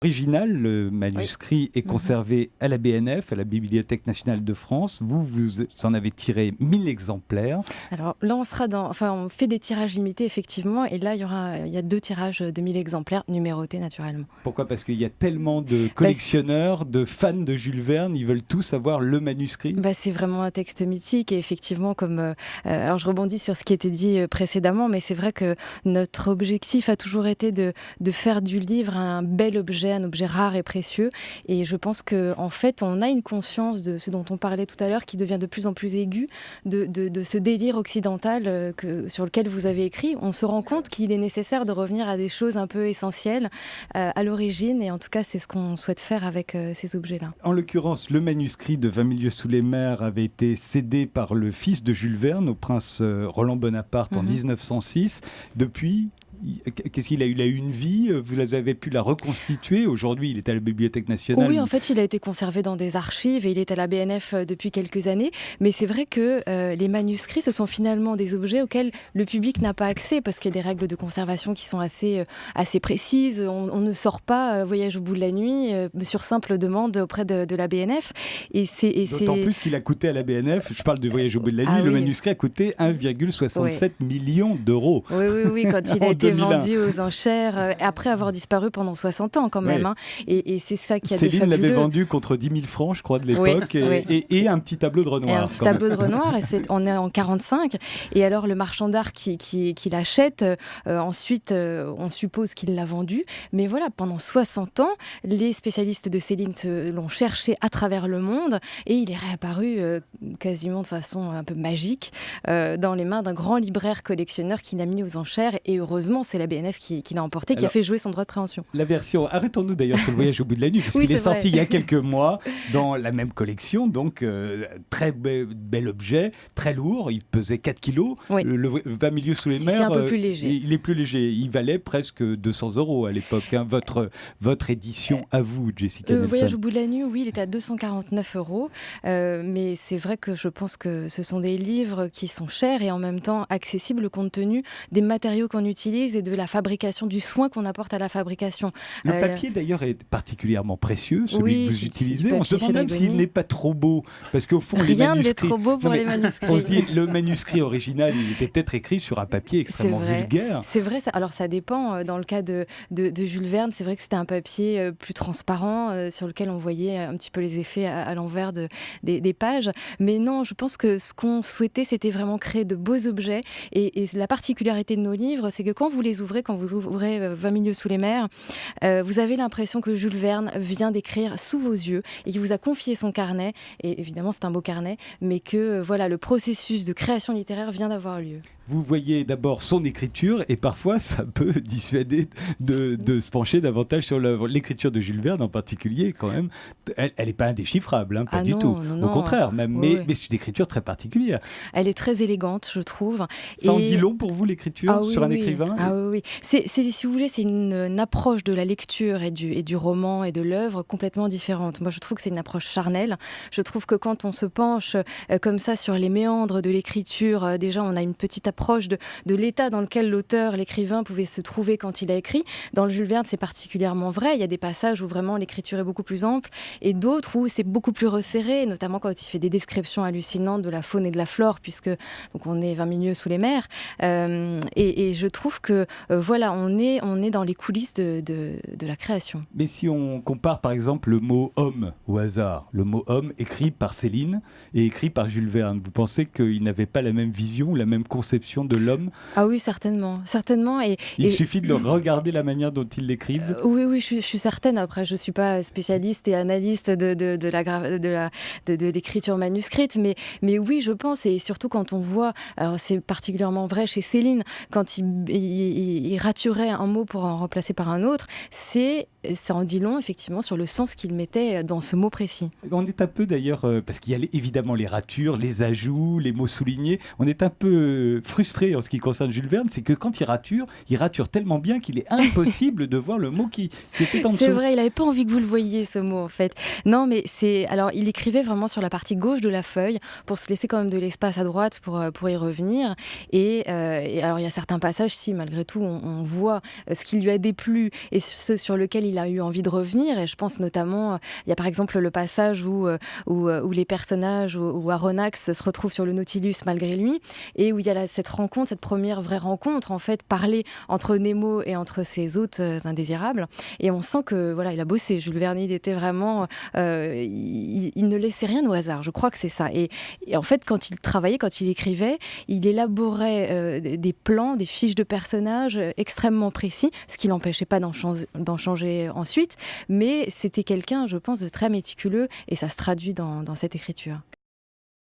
original, le manuscrit est conservé à la BNF, à la Bibliothèque nationale de France. Vous en avez tiré 1000 exemplaires. Alors là, on fait des tirages limités, effectivement, et là, il y a 2 tirages de 1000 exemplaires, numérotés naturellement. Pourquoi ? Parce qu'il y a tellement de collectionneurs, de fans de Jules Verne, ils veulent tous avoir le manuscrit. C'est vraiment un texte mythique, et effectivement, alors je rebondis sur ce qui était dit précédemment, mais c'est vrai que notre objectif a toujours été de faire du livre un bel objet, un objet rare et précieux. Et je pense qu'en fait, on a une conscience de ce dont on parlait tout à l'heure, qui devient de plus en plus aiguë, de ce délire occidental sur lequel vous avez écrit. On se rend compte qu'il est nécessaire de revenir à des choses un peu essentielles à l'origine. Et en tout cas, c'est ce qu'on souhaite faire avec ces objets-là. En l'occurrence, le manuscrit de 20 000 lieues sous les mers avait été cédé par le fils de Jules Verne, au prince Roland Bonaparte, en 1906. Depuis, qu'est-ce qu'il a eu ? Il a eu une vie, vous avez pu la reconstituer. Aujourd'hui, il est à la Bibliothèque nationale. Oui, en fait, il a été conservé dans des archives et il est à la BNF depuis quelques années. Mais c'est vrai que les manuscrits, ce sont finalement des objets auxquels le public n'a pas accès, parce qu'il y a des règles de conservation qui sont assez précises. On ne sort pas Voyage au bout de la nuit sur simple demande auprès de la BNF. D'autant plus qu'il a coûté à la BNF, je parle de Voyage au bout de la nuit, le manuscrit a coûté 1,67 million d'euros. Oui, quand il a été vendu aux enchères, après avoir disparu pendant 60 ans quand même. Hein. Et c'est ça qui a de fabuleux. Céline l'avait vendu contre 10 000 francs, je crois, de l'époque, et un petit tableau de Renoir. Un petit tableau de Renoir, on est en 45. Et alors, le marchand d'art qui l'achète, ensuite, on suppose qu'il l'a vendu. Mais voilà, pendant 60 ans, les spécialistes de Céline l'ont cherché à travers le monde, et il est réapparu quasiment de façon un peu magique dans les mains d'un grand libraire collectionneur qui l'a mis aux enchères. Et heureusement, c'est la BNF qui l'a emporté, qui a fait jouer son droit de préemption. La version, arrêtons-nous d'ailleurs sur le Voyage au bout de la nuit, parce qu'il est sorti il y a quelques mois dans la même collection, donc très bel objet, très lourd, il pesait 4 kilos, le 20 000 lieues sous les mers, un peu plus léger. Il est plus léger, il valait presque 200 € à l'époque, hein. Votre édition à vous, Jessica Le Nelson. Voyage au bout de la nuit, oui, il est à 249 €, mais c'est vrai que je pense que ce sont des livres qui sont chers et en même temps accessibles compte tenu des matériaux qu'on utilise et de la fabrication, du soin qu'on apporte à la fabrication. Le papier d'ailleurs est particulièrement précieux, celui que vous utilisez. On se demande même s'il n'est pas trop beau, parce qu'au fond rien n'est trop beau pour les manuscrits. On se dit, le manuscrit original, il était peut-être écrit sur un papier extrêmement vulgaire. C'est vrai, alors ça dépend. Dans le cas de Jules Verne, c'est vrai que c'était un papier plus transparent, sur lequel on voyait un petit peu les effets à l'envers des pages. Mais non, je pense que ce qu'on souhaitait, c'était vraiment créer de beaux objets. Et la particularité de nos livres, c'est que quand vous ouvrez 20 000 lieues sous les mers, vous avez l'impression que Jules Verne vient d'écrire sous vos yeux et qu'il vous a confié son carnet. Et évidemment, c'est un beau carnet, mais que le processus de création littéraire vient d'avoir lieu. Vous voyez d'abord son écriture et parfois ça peut dissuader de se pencher davantage sur l'œuvre. L'écriture de Jules Verne en particulier, quand même, elle n'est pas indéchiffrable, hein, pas du tout. Non. Au contraire, même, mais c'est une écriture très particulière. Elle est très élégante, je trouve. Ça en dit long pour vous, l'écriture, sur un écrivain ? Oui. Si vous voulez, c'est une approche de la lecture et du roman et de l'œuvre complètement différente. Moi, je trouve que c'est une approche charnelle. Je trouve que quand on se penche comme ça sur les méandres de l'écriture, déjà, on a une petite approche de l'état dans lequel l'auteur, l'écrivain pouvait se trouver quand il a écrit. Dans le Jules Verne, c'est particulièrement vrai. Il y a des passages où vraiment l'écriture est beaucoup plus ample et d'autres où c'est beaucoup plus resserré, notamment quand il fait des descriptions hallucinantes de la faune et de la flore, puisque donc on est 20 000 lieues sous les mers. Et je trouve que on est dans les coulisses de la création. Mais si on compare par exemple le mot homme au hasard, le mot homme écrit par Céline et écrit par Jules Verne, vous pensez qu'il n'avait pas la même vision, la même conception de l'homme ? Ah oui, certainement. Il suffit de regarder la manière dont ils l'écrivent. Oui, je suis certaine. Après, je suis pas spécialiste et analyste de l'écriture manuscrite, mais oui, je pense, et surtout quand on voit, alors c'est particulièrement vrai chez Céline, quand il raturait un mot pour en remplacer par un autre, ça en dit long effectivement sur le sens qu'il mettait dans ce mot précis. On est un peu d'ailleurs, parce qu'il y a évidemment les ratures, les ajouts, les mots soulignés, on est un peu frustré en ce qui concerne Jules Verne, c'est que quand il rature tellement bien qu'il est impossible de voir le mot qui était en dessous. C'est vrai, il n'avait pas envie que vous le voyiez ce mot en fait. Non, mais alors il écrivait vraiment sur la partie gauche de la feuille pour se laisser quand même de l'espace à droite pour y revenir. Et alors il y a certains passages, si malgré tout on voit ce qui lui a déplu et ce sur lequel il il a eu envie de revenir. Et je pense notamment, il y a par exemple le passage où les personnages, où Aronnax se retrouve sur le Nautilus malgré lui, et où il y a cette rencontre, cette première vraie rencontre, en fait, parler entre Nemo et entre ses hôtes indésirables. Et on sent que voilà, il a bossé. Jules Verne, il était vraiment, il ne laissait rien au hasard. Je crois que c'est ça. Et en fait, quand il travaillait, quand il écrivait, il élaborait des plans, des fiches de personnages extrêmement précis, ce qui l'empêchait pas d'en changer ensuite. Mais c'était quelqu'un, je pense, de très méticuleux, et ça se traduit dans cette écriture.